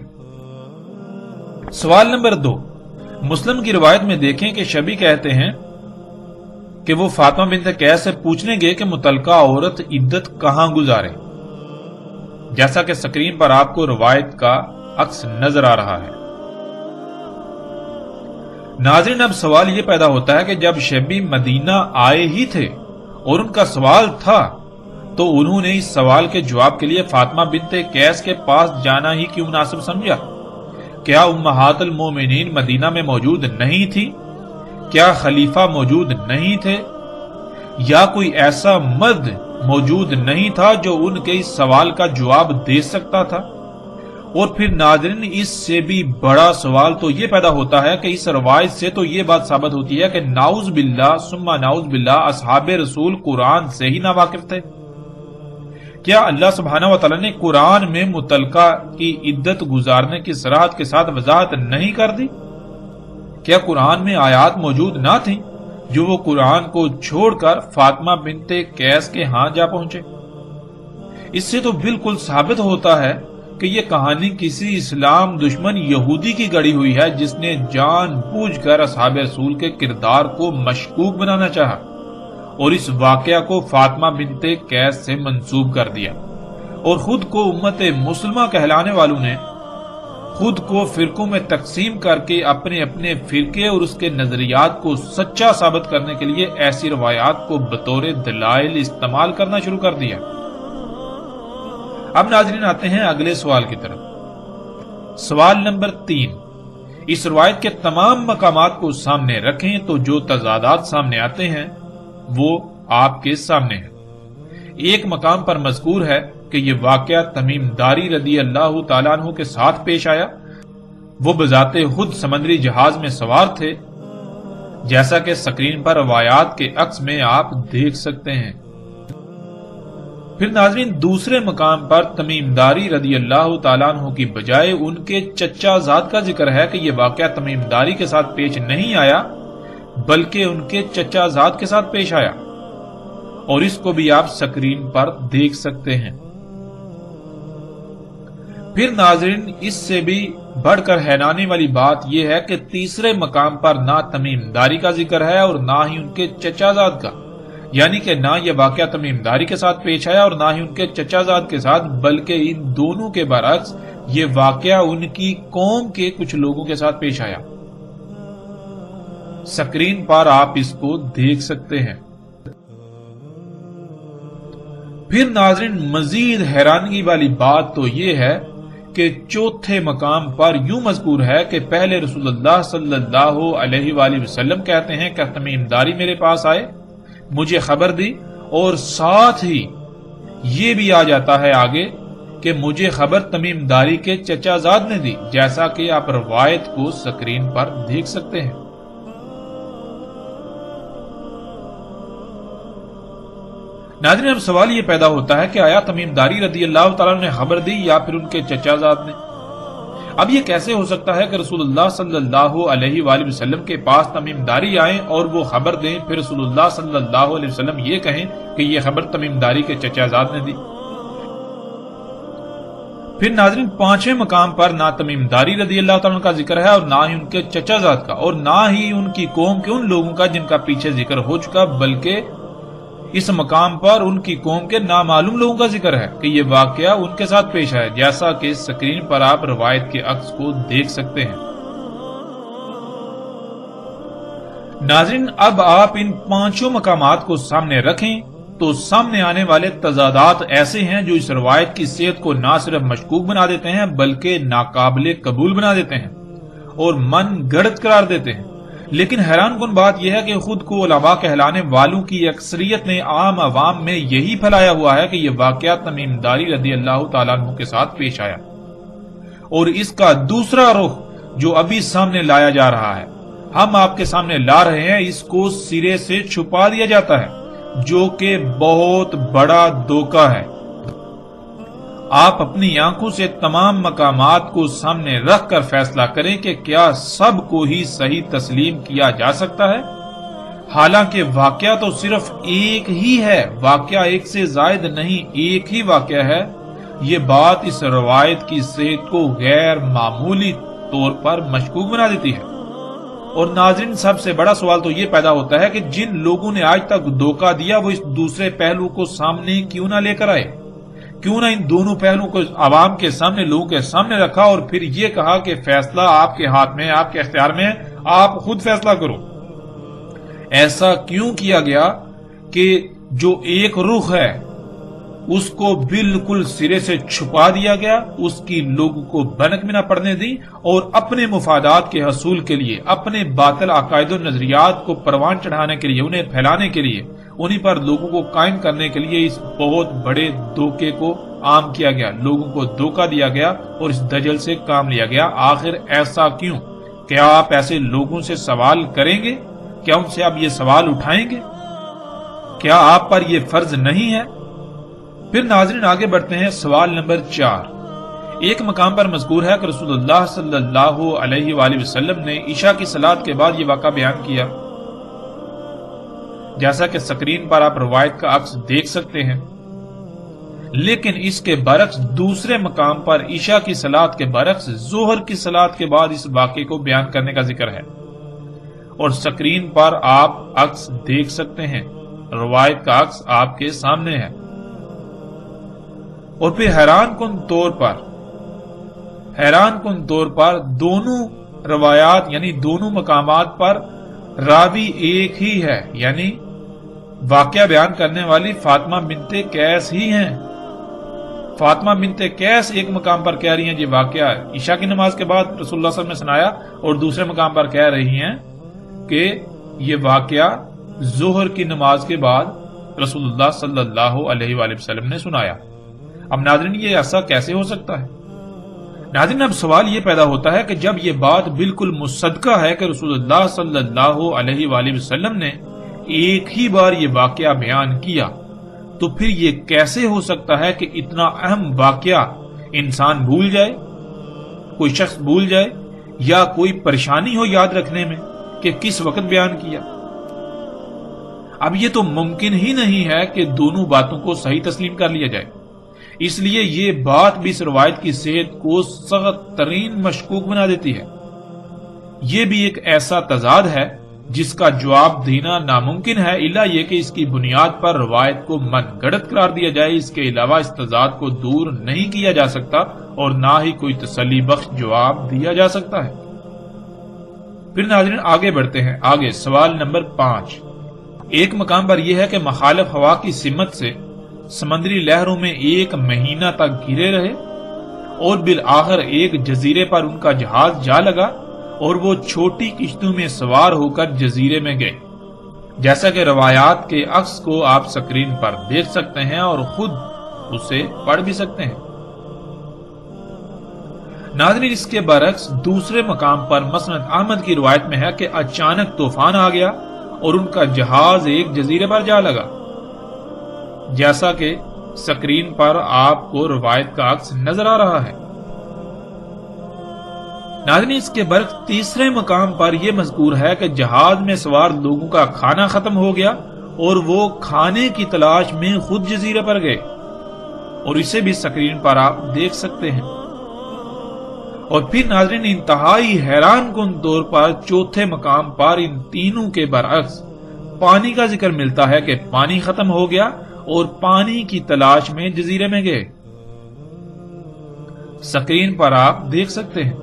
سوال نمبر 2، مسلم کی روایت میں دیکھیں کہ شبی کہتے ہیں کہ وہ فاطمہ بنت قیس سے پوچھنے گئے کہ متعلقہ عورت عدت کہاں گزارے، جیسا کہ سکرین پر آپ کو روایت کا عکس نظر آ رہا ہے۔ ناظرین، اب سوال یہ پیدا ہوتا ہے کہ جب شبی مدینہ آئے ہی تھے اور ان کا سوال تھا تو انہوں نے اس سوال کے جواب کے لیے فاطمہ بنت قیس کے پاس جانا ہی کیوں مناسب سمجھا؟ کیا امہات المومنین مدینہ میں موجود نہیں تھی؟ کیا خلیفہ موجود نہیں تھے؟ یا کوئی ایسا مرد موجود نہیں تھا جو ان کے اس سوال کا جواب دے سکتا تھا؟ اور پھر ناظرین، اس سے بھی بڑا سوال تو یہ پیدا ہوتا ہے کہ اس روایت سے تو یہ بات ثابت ہوتی ہے کہ نعوذ باللہ ثم نعوذ باللہ اصحاب رسول قرآن سے ہی ناواقف تھے۔ کیا اللہ سبحانہ وتعالی نے قرآن میں متعلقہ کی عدت گزارنے کی صراحت کے ساتھ وضاحت نہیں کر دی؟ کیا قرآن میں آیات موجود نہ تھیں جو وہ قرآن کو چھوڑ کر فاطمہ بنت قیس کے ہاں جا پہنچے؟ اس سے تو بالکل ثابت ہوتا ہے کہ یہ کہانی کسی اسلام دشمن یہودی کی گڑی ہوئی ہے جس نے جان بوجھ کر اصحاب رسول کے کردار کو مشکوک بنانا چاہا اور اس واقعہ کو فاطمہ بنت قیس سے منسوب کر دیا، اور خود کو امت مسلمہ کہلانے والوں نے خود کو فرقوں میں تقسیم کر کے اپنے اپنے فرقے اور اس کے نظریات کو سچا ثابت کرنے کے لیے ایسی روایات کو بطور دلائل استعمال کرنا شروع کر دیا۔ اب ناظرین آتے ہیں اگلے سوال کی طرف۔ سوال نمبر 3، اس روایت کے تمام مقامات کو سامنے رکھیں تو جو تضادات سامنے آتے ہیں وہ آپ کے سامنے ہیں۔ ایک مقام پر مذکور ہے کہ یہ واقعہ تمیم داری رضی اللہ تعالیٰ عنہ کے ساتھ پیش آیا، وہ بذات خود سمندری جہاز میں سوار تھے، جیسا کہ سکرین پر روایات کے عکس میں آپ دیکھ سکتے ہیں۔ پھر ناظرین، دوسرے مقام پر تمیم داری رضی اللہ تعالیٰ عنہ کی بجائے ان کے چچا زاد کا ذکر ہے کہ یہ واقعہ تمیم داری کے ساتھ پیش نہیں آیا بلکہ ان کے چچا زاد کے ساتھ پیش آیا، اور اس کو بھی آپ سکرین پر دیکھ سکتے ہیں۔ پھر ناظرین، اس سے بھی بڑھ کر حیرانی والی بات یہ ہے کہ تیسرے مقام پر نہ تمیم داری کا ذکر ہے اور نہ ہی ان کے چچا زاد کا، یعنی کہ نہ یہ واقعہ تمیم داری کے ساتھ پیش آیا اور نہ ہی ان کے چچا زاد کے ساتھ، بلکہ ان دونوں کے برعکس یہ واقعہ ان کی قوم کے کچھ لوگوں کے ساتھ پیش آیا۔ سکرین پر آپ اس کو دیکھ سکتے ہیں۔ پھر ناظرین، مزید حیرانگی والی بات تو یہ ہے کہ چوتھے مقام پر یوں مذکور ہے کہ پہلے رسول اللہ صلی اللہ علیہ وآلہ وسلم کہتے ہیں کہ تمیم داری میرے پاس آئے، مجھے خبر دی، اور ساتھ ہی یہ بھی آ جاتا ہے آگے کہ مجھے خبر تمیم داری کے چچا زاد نے دی، جیسا کہ آپ روایت کو سکرین پر دیکھ سکتے ہیں۔ ناظرین، اب سوال یہ پیدا ہوتا ہے کہ آیا تمیم داری رضی اللہ تعالیٰ نے خبر دی یا پھر ان کے چچا زاد نے؟ اب یہ کیسے ہو سکتا ہے کہ رسول اللہ صلی اللہ علیہ وآلہ وسلم کے پاس تمیم داری آئیں اور وہ خبر دیں، پھر رسول اللہ صلی اللہ علیہ وسلم یہ کہیں کہ یہ خبر تمیم داری کے چچا زاد نے دی؟ پھر ناظرین، پانچویں مقام پر نہ تمیم داری رضی اللہ تعالیٰ کا ذکر ہے اور نہ ہی ان کے چچا زاد کا، اور نہ ہی ان کی قوم کے ان لوگوں کا جن کا پیچھے ذکر ہو چکا، بلکہ اس مقام پر ان کی قوم کے نامعلوم لوگوں کا ذکر ہے کہ یہ واقعہ ان کے ساتھ پیش ہے، جیسا کہ سکرین پر آپ روایت کے عکس کو دیکھ سکتے ہیں۔ ناظرین، اب آپ ان پانچوں مقامات کو سامنے رکھیں تو سامنے آنے والے تضادات ایسے ہیں جو اس روایت کی صحت کو نہ صرف مشکوک بنا دیتے ہیں بلکہ ناقابل قبول بنا دیتے ہیں اور من گڑت قرار دیتے ہیں۔ لیکن حیران کن بات یہ ہے کہ خود کو علماء کہلانے والوں کی اکثریت نے عام عوام میں یہی پھیلایا ہوا ہے کہ یہ واقعہ تمیم داری رضی اللہ تعالیٰ عنہ کے ساتھ پیش آیا، اور اس کا دوسرا رخ جو ابھی سامنے لایا جا رہا ہے، ہم آپ کے سامنے لا رہے ہیں، اس کو سرے سے چھپا دیا جاتا ہے، جو کہ بہت بڑا دھوکہ ہے۔ آپ اپنی آنکھوں سے تمام مقامات کو سامنے رکھ کر فیصلہ کریں کہ کیا سب کو ہی صحیح تسلیم کیا جا سکتا ہے، حالانکہ واقعہ تو صرف ایک ہی ہے، واقعہ ایک سے زائد نہیں، ایک ہی واقعہ ہے۔ یہ بات اس روایت کی صحت کو غیر معمولی طور پر مشکوک بنا دیتی ہے۔ اور ناظرین، سب سے بڑا سوال تو یہ پیدا ہوتا ہے کہ جن لوگوں نے آج تک دھوکہ دیا وہ اس دوسرے پہلو کو سامنے کیوں نہ لے کر آئے؟ کیوں نہ ان دونوں پہلوؤں کو عوام کے سامنے، لوگوں کے سامنے رکھا اور پھر یہ کہا کہ فیصلہ آپ کے ہاتھ میں، آپ کے اختیار میں، آپ خود فیصلہ کرو؟ ایسا کیوں کیا گیا کہ جو ایک رخ ہے اس کو بالکل سرے سے چھپا دیا گیا، اس کی لوگوں کو بھنک میں نہ پڑنے دی، اور اپنے مفادات کے حصول کے لیے، اپنے باطل عقائد و نظریات کو پروان چڑھانے کے لیے، انہیں پھیلانے کے لیے، انہیں پر لوگوں کو قائم کرنے کے لیے اس بہت بڑے دھوکے کو عام کیا گیا، لوگوں کو دھوکہ دیا گیا اور اس دجل سے کام لیا گیا۔ آخر ایسا کیوں؟ کیا آپ ایسے لوگوں سے سوال کریں گے؟ کیا ان سے آپ یہ سوال اٹھائیں گے؟ کیا آپ پر یہ فرض نہیں ہے؟ پھر ناظرین آگے بڑھتے ہیں، سوال نمبر 4۔ ایک مقام پر مذکور ہے کہ رسول اللہ صلی اللہ علیہ وآلہ وسلم نے عشاء کی صلاۃ کے بعد یہ واقعہ بیان کیا، جیسا کہ سکرین پر آپ روایت کا عکس دیکھ سکتے ہیں۔ لیکن اس کے برعکس دوسرے مقام پر عشاء کی صلاۃ کے برعکس ظہر کی صلاۃ کے بعد اس واقعے کو بیان کرنے کا ذکر ہے، اور سکرین پر آپ عکس دیکھ سکتے ہیں، روایت کا عکس آپ کے سامنے ہے۔ اور پھر حیران کن طور پر دونوں روایات یعنی دونوں مقامات پر راوی ایک ہی ہے، یعنی واقعہ بیان کرنے والی فاطمہ بنت قیس ہی ہیں۔ فاطمہ بنت قیس ایک مقام پر کہہ رہی ہیں یہ واقعہ عشاء کی نماز کے بعد رسول اللہ صلی اللہ علیہ وسلم نے سنایا، اور دوسرے مقام پر کہہ رہی ہیں کہ یہ واقعہ ظہر کی نماز کے بعد رسول اللہ صلی اللہ علیہ وآلہ وسلم نے سنایا۔ اب ناظرین، یہ ایسا کیسے ہو سکتا ہے؟ ناظرین، اب سوال یہ پیدا ہوتا ہے کہ جب یہ بات بالکل مصدقہ ہے کہ رسول اللہ صلی اللہ علیہ وآلہ وسلم نے ایک ہی بار یہ واقعہ بیان کیا، تو پھر یہ کیسے ہو سکتا ہے کہ اتنا اہم واقعہ انسان بھول جائے، کوئی شخص بھول جائے، یا کوئی پریشانی ہو یاد رکھنے میں کہ کس وقت بیان کیا؟ اب یہ تو ممکن ہی نہیں ہے کہ دونوں باتوں کو صحیح تسلیم کر لیا جائے، اس لیے یہ بات بھی اس روایت کی صحت کو سخت ترین مشکوک بنا دیتی ہے۔ یہ بھی ایک ایسا تضاد ہے جس کا جواب دینا ناممکن ہے، الا یہ کہ اس کی بنیاد پر روایت کو من گڑت قرار دیا جائے۔ اس کے علاوہ اس تضاد کو دور نہیں کیا جا سکتا اور نہ ہی کوئی تسلی بخش جواب دیا جا سکتا ہے۔ پھر ناظرین آگے بڑھتے ہیں، آگے سوال نمبر 5۔ ایک مقام پر یہ ہے کہ مخالف ہوا کی سمت سے سمندری لہروں میں 1 مہینہ تک گھرے رہے، اور بالآخر ایک جزیرے پر ان کا جہاز جا لگا اور وہ چھوٹی کشتیوں میں سوار ہو کر جزیرے میں گئے، جیسا کہ روایات کے عکس کو آپ سکرین پر دیکھ سکتے ہیں اور خود اسے پڑھ بھی سکتے ہیں۔ ناظرین، اس کے برعکس دوسرے مقام پر مسند احمد کی روایت میں ہے کہ اچانک طوفان آ گیا اور ان کا جہاز ایک جزیرے پر جا لگا۔ جیسا کہ سکرین پر آپ کو روایت کا عکس نظر آ رہا ہے۔ ناظرین، اس کے برعکس تیسرے مقام پر یہ مذکور ہے کہ جہاز میں سوار لوگوں کا کھانا ختم ہو گیا اور وہ کھانے کی تلاش میں خود جزیرے پر گئے، اور اسے بھی سکرین پر آپ دیکھ سکتے ہیں۔ اور پھر ناظرین، انتہائی حیران کن طور پر چوتھے مقام پر ان تینوں کے برعکس پانی کا ذکر ملتا ہے کہ پانی ختم ہو گیا اور پانی کی تلاش میں جزیرے میں گئے۔ سکرین پر آپ دیکھ سکتے ہیں۔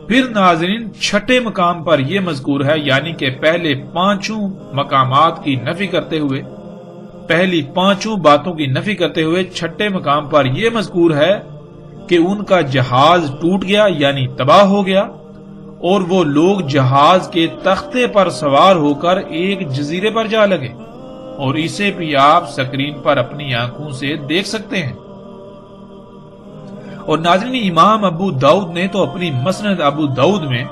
پھر ناظرین، چھٹے مقام پر یہ مذکور ہے، یعنی کہ پہلے پانچوں مقامات کی نفی کرتے ہوئے، پہلی پانچوں باتوں کی نفی کرتے ہوئے چھٹے مقام پر یہ مذکور ہے کہ ان کا جہاز ٹوٹ گیا، یعنی تباہ ہو گیا، اور وہ لوگ جہاز کے تختے پر سوار ہو کر ایک جزیرے پر جا لگے، اور اسے بھی آپ سکرین پر اپنی آنکھوں سے دیکھ سکتے ہیں۔ اور ناظرین، امام ابو داؤد نے تو اپنی مسند ابو داؤد میں،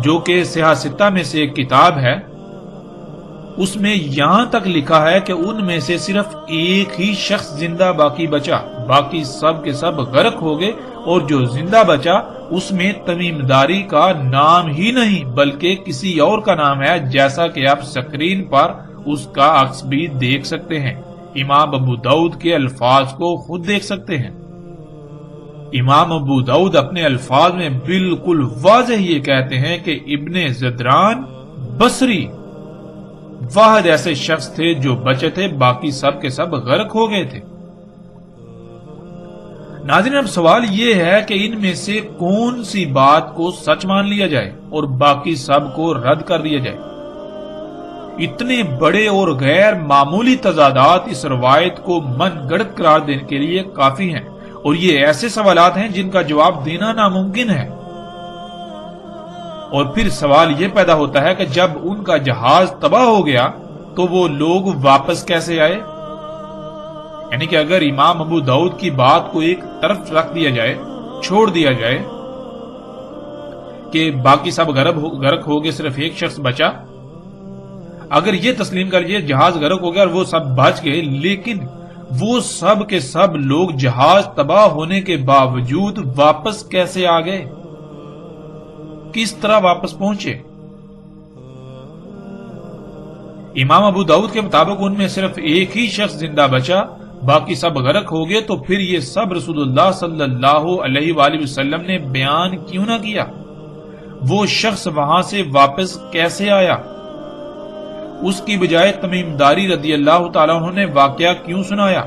جو کہ سیاہ ستہ میں سے ایک کتاب ہے، اس میں یہاں تک لکھا ہے کہ ان میں سے صرف ایک ہی شخص زندہ باقی بچا، باقی سب کے سب غرق ہو گئے، اور جو زندہ بچا اس میں تمیم داری کا نام ہی نہیں بلکہ کسی اور کا نام ہے، جیسا کہ آپ سکرین پر اس کا عکس بھی دیکھ سکتے ہیں۔ امام ابو داؤد کے الفاظ کو خود دیکھ سکتے ہیں۔ امام ابو داؤد اپنے الفاظ میں بالکل واضح یہ کہتے ہیں کہ ابن زدران بصری واحد ایسے شخص تھے جو بچے تھے، باقی سب کے سب غرق ہو گئے تھے۔ ناظرین، اب سوال یہ ہے کہ ان میں سے کون سی بات کو سچ مان لیا جائے اور باقی سب کو رد کر دیا جائے؟ اتنے بڑے اور غیر معمولی تضادات اس روایت کو من گڑت قرار دینے کے لیے کافی ہیں، اور یہ ایسے سوالات ہیں جن کا جواب دینا ناممکن ہے۔ اور پھر سوال یہ پیدا ہوتا ہے کہ جب ان کا جہاز تباہ ہو گیا تو وہ لوگ واپس کیسے آئے؟ یعنی کہ اگر امام ابو داؤد کی بات کو ایک طرف رکھ دیا جائے، چھوڑ دیا جائے کہ باقی سب غرق ہو گئے، صرف ایک شخص بچا، اگر یہ تسلیم کر لیے جہاز غرق ہو گیا اور وہ سب بچ گئے، لیکن وہ سب کے سب لوگ جہاز تباہ ہونے کے باوجود واپس کیسے آ گئے؟ کس طرح واپس پہنچے؟ امام ابو داؤد کے مطابق ان میں صرف ایک ہی شخص زندہ بچا، باقی سب غرق ہو گئے، تو پھر یہ سب رسول اللہ صلی اللہ علیہ وآلہ وسلم نے بیان کیوں نہ کیا؟ وہ شخص وہاں سے واپس کیسے آیا؟ اس کی بجائے تمیم داری رضی اللہ تعالیٰ عنہ نے واقعہ کیوں سنایا؟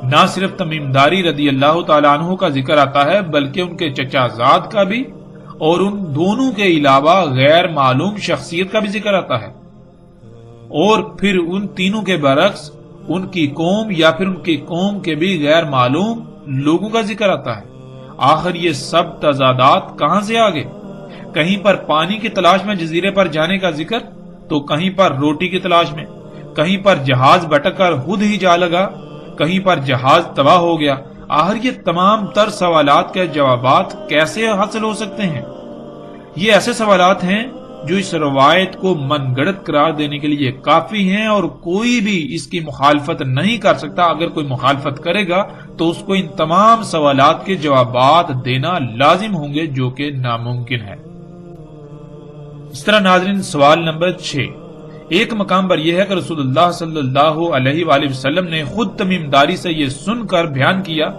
نہ صرف تمیم داری رضی اللہ تعالیٰ عنہ کا ذکر آتا ہے بلکہ ان کے چچا زاد کا بھی، اور ان دونوں کے علاوہ غیر معلوم شخصیت کا بھی ذکر آتا ہے، اور پھر ان تینوں کے برعکس ان کی قوم یا پھر ان کی قوم کے بھی غیر معلوم لوگوں کا ذکر آتا ہے۔ آخر یہ سب تضادات کہاں سے آگے؟ کہیں پر پانی کی تلاش میں جزیرے پر جانے کا ذکر، تو کہیں پر روٹی کی تلاش میں، کہیں پر جہاز بھٹک کر خود ہی جا لگا، کہیں پر جہاز تباہ ہو گیا۔ آخر یہ تمام تر سوالات کے جوابات کیسے حاصل ہو سکتے ہیں؟ یہ ایسے سوالات ہیں جو اس روایت کو من گڑت قرار دینے کے لیے کافی ہیں، اور کوئی بھی اس کی مخالفت نہیں کر سکتا۔ اگر کوئی مخالفت کرے گا تو اس کو ان تمام سوالات کے جوابات دینا لازم ہوں گے، جو کہ ناممکن ہے۔ اس طرح ناظرین، سوال نمبر 6، ایک مقام پر یہ ہے کہ رسول اللہ صلی اللہ علیہ وآلہ وسلم نے خود تمیم داری سے یہ سن کر بیان کیا،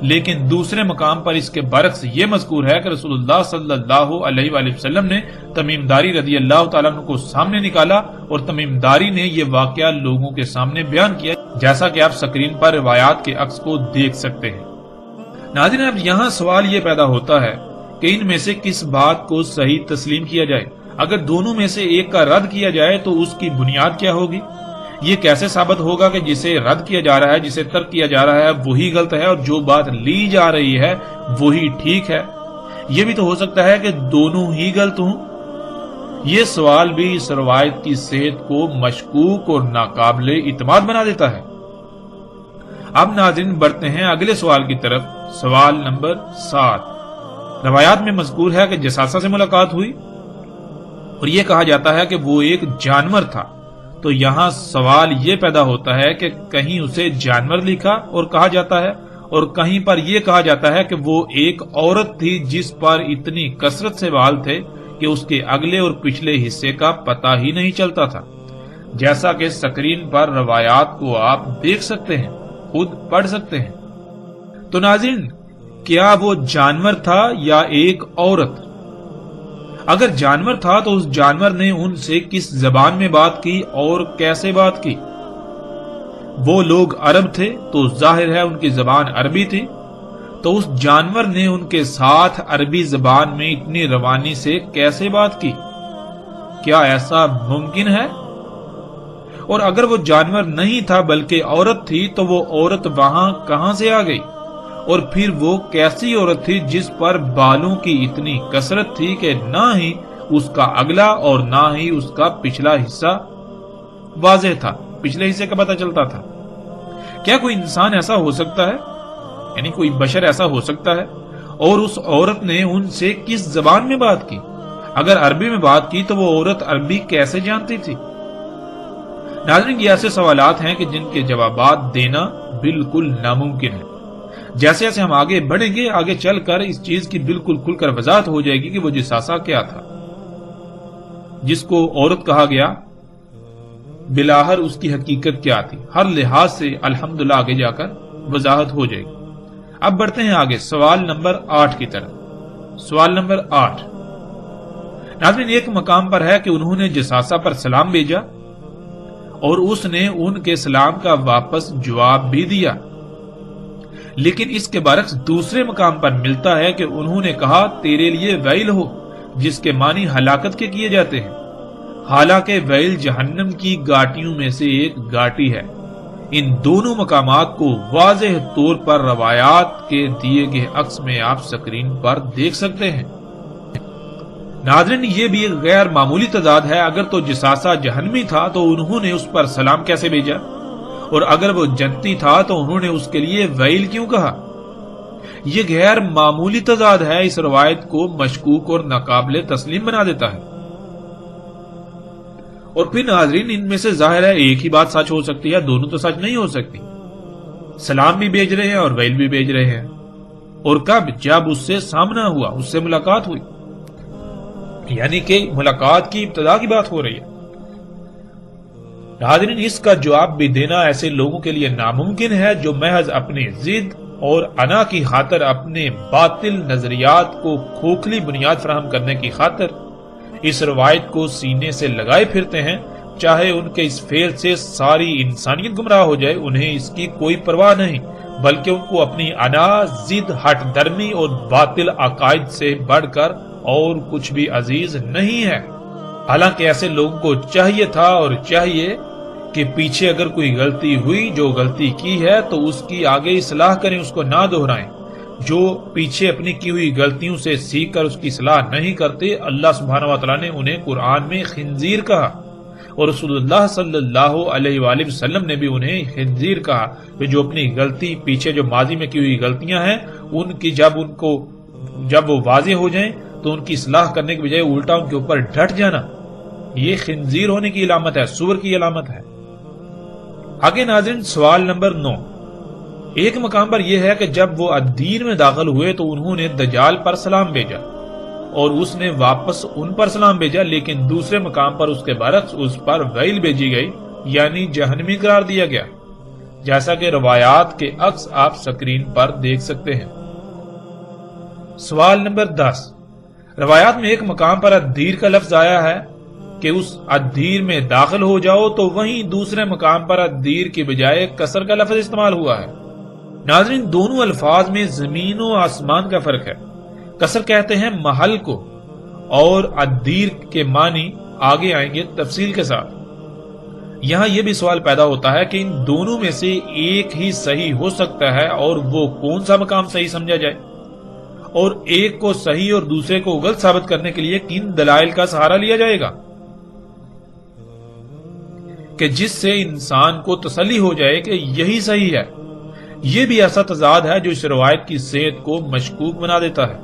لیکن دوسرے مقام پر اس کے برعکس یہ مذکور ہے کہ رسول اللہ صلی اللہ علیہ وآلہ وسلم نے تمیم داری رضی اللہ تعالیٰ عنہ کو سامنے نکالا، اور تمیم داری نے یہ واقعہ لوگوں کے سامنے بیان کیا، جیسا کہ آپ سکرین پر روایات کے عکس کو دیکھ سکتے ہیں۔ ناظرین، اب یہاں سوال یہ پیدا ہوتا ہے کہ ان میں سے کس بات کو صحیح تسلیم کیا جائے؟ اگر دونوں میں سے ایک کا رد کیا جائے تو اس کی بنیاد کیا ہوگی؟ یہ کیسے ثابت ہوگا کہ جسے رد کیا جا رہا ہے، جسے ترک کیا جا رہا ہے، وہی غلط ہے، اور جو بات لی جا رہی ہے وہی ٹھیک ہے؟ یہ بھی تو ہو سکتا ہے کہ دونوں ہی غلط ہوں۔ یہ سوال بھی اس روایت کی صحت کو مشکوک اور ناقابل اعتماد بنا دیتا ہے۔ اب ناظرین بڑھتے ہیں اگلے سوال کی طرف۔ سوال نمبر 7، روایات میں مذکور ہے کہ جساسہ سے ملاقات ہوئی اور یہ کہا جاتا ہے کہ وہ ایک جانور تھا، تو یہاں سوال یہ پیدا ہوتا ہے کہ کہیں اسے جانور لکھا اور کہا جاتا ہے، اور کہیں پر یہ کہا جاتا ہے کہ وہ ایک عورت تھی جس پر اتنی کثرت سے بال تھے کہ اس کے اگلے اور پچھلے حصے کا پتہ ہی نہیں چلتا تھا، جیسا کہ سکرین پر روایات کو آپ دیکھ سکتے ہیں، خود پڑھ سکتے ہیں۔ تو ناظرین، کیا وہ جانور تھا یا ایک عورت؟ اگر جانور تھا تو اس جانور نے ان سے کس زبان میں بات کی اور کیسے بات کی؟ وہ لوگ عرب تھے تو ظاہر ہے ان کی زبان عربی تھی، تو اس جانور نے ان کے ساتھ عربی زبان میں اتنی روانی سے کیسے بات کی؟ کیا ایسا ممکن ہے؟ اور اگر وہ جانور نہیں تھا بلکہ عورت تھی تو وہ عورت وہاں کہاں سے آ گئی؟ اور پھر وہ کیسی عورت تھی جس پر بالوں کی اتنی کثرت تھی کہ نہ ہی اس کا اگلا اور نہ ہی اس کا پچھلا حصہ واضح تھا، پچھلے حصے کا پتہ چلتا تھا؟ کیا کوئی انسان ایسا ہو سکتا ہے، یعنی کوئی بشر ایسا ہو سکتا ہے؟ اور اس عورت نے ان سے کس زبان میں بات کی؟ اگر عربی میں بات کی تو وہ عورت عربی کیسے جانتی تھی؟ ناظرین، یہ ایسے سوالات ہیں کہ جن کے جوابات دینا بالکل ناممکن ہے۔ جیسے جیسے ہم آگے بڑھیں گے، آگے چل کر اس چیز کی بالکل کھل کر وضاحت ہو جائے گی کہ وہ جساسہ کیا تھا، جس کو عورت کہا گیا، بلاہر اس کی حقیقت کیا تھی۔ ہر لحاظ سے الحمدللہ آگے جا کر وضاحت ہو جائے گی۔ اب بڑھتے ہیں آگے سوال نمبر 8 کی طرف۔ سوال نمبر 8، ناظرین، ایک مقام پر ہے کہ انہوں نے جساسہ پر سلام بھیجا اور اس نے ان کے سلام کا واپس جواب بھی دیا، لیکن اس کے برعکس دوسرے مقام پر ملتا ہے کہ انہوں نے کہا تیرے لیے ویل ہو، جس کے معنی ہلاکت کے کیے جاتے ہیں، حالانکہ ویل جہنم کی گاٹیوں میں سے ایک گاٹی ہے۔ ان دونوں مقامات کو واضح طور پر روایات کے دیے گئے عکس میں آپ سکرین پر دیکھ سکتے ہیں۔ ناظرین، یہ بھی ایک غیر معمولی تضاد ہے۔ اگر تو جساسہ جہنمی تھا تو انہوں نے اس پر سلام کیسے بھیجا؟ اور اگر وہ جنتی تھا تو انہوں نے اس کے لیے ویل کیوں کہا؟ یہ غیر معمولی تضاد ہے، اس روایت کو مشکوک اور ناقابل تسلیم بنا دیتا ہے۔ اور پھر ناظرین، ان میں سے ظاہر ہے ایک ہی بات سچ ہو سکتی ہے، دونوں تو سچ نہیں ہو سکتی۔ سلام بھی بھیج رہے ہیں اور ویل بھی بھیج رہے ہیں، اور کب؟ جب اس سے سامنا ہوا، اس سے ملاقات ہوئی، یعنی کہ ملاقات کی ابتدا کی بات ہو رہی ہے۔ ناظرین، اس کا جواب بھی دینا ایسے لوگوں کے لیے ناممکن ہے جو محض اپنی ضد اور انا کی خاطر، اپنے باطل نظریات کو کھوکھلی بنیاد فراہم کرنے کی خاطر اس روایت کو سینے سے لگائے پھرتے ہیں۔ چاہے ان کے اس فعل سے ساری انسانیت گمراہ ہو جائے، انہیں اس کی کوئی پرواہ نہیں، بلکہ ان کو اپنی انا، ضد، ہٹ درمی اور باطل عقائد سے بڑھ کر اور کچھ بھی عزیز نہیں ہے۔ حالانکہ ایسے لوگوں کو چاہیے تھا اور چاہیے کہ پیچھے اگر کوئی غلطی ہوئی، جو غلطی کی ہے تو اس کی آگے اصلاح کریں، اس کو نہ دہرائیں۔ جو پیچھے اپنی کی ہوئی غلطیوں سے سیکھ کر اس کی اصلاح نہیں کرتے، اللہ سبحانہ و تعالیٰ نے انہیں قرآن میں خنزیر کہا، اور رسول اللہ صلی اللہ علیہ وآلہ وسلم نے بھی انہیں خنزیر کہا، کہ جو اپنی غلطی، پیچھے جو ماضی میں کی ہوئی غلطیاں ہیں، ان کی جب وہ واضح ہو جائیں تو ان کی اصلاح کرنے کے بجائے الٹا ان کے اوپر ڈٹ جانا، یہ خنزیر ہونے کی علامت ہے، سور کی علامت ہے۔ آگے ناظرین، سوال نمبر 9، ایک مقام پر یہ ہے کہ جب وہ الدین میں داخل ہوئے تو انہوں نے دجال پر سلام بھیجا اور اس نے واپس ان پر سلام بھیجا، لیکن دوسرے مقام پر اس کے برعکس اس پر ویل بھیجی گئی، یعنی جہنمی قرار دیا گیا، جیسا کہ روایات کے عکس آپ سکرین پر دیکھ سکتے ہیں۔ سوال نمبر 10، روایات میں ایک مقام پر الدیر کا لفظ آیا ہے کہ اس الدیر میں داخل ہو جاؤ، تو وہیں دوسرے مقام پر الدیر کی بجائے کسر کا لفظ استعمال ہوا ہے۔ ناظرین، دونوں الفاظ میں زمین و آسمان کا فرق ہے۔ کسر کہتے ہیں محل کو، اور الدیر کے معنی آگے آئیں گے تفصیل کے ساتھ۔ یہاں یہ بھی سوال پیدا ہوتا ہے کہ ان دونوں میں سے ایک ہی صحیح ہو سکتا ہے، اور وہ کون سا مقام صحیح سمجھا جائے، اور ایک کو صحیح اور دوسرے کو غلط ثابت کرنے کے لیے کن دلائل کا سہارا لیا جائے گا کہ جس سے انسان کو تسلی ہو جائے کہ یہی صحیح ہے۔ یہ بھی ایسا تضاد ہے جو اس روایت کی صحت کو مشکوک بنا دیتا ہے۔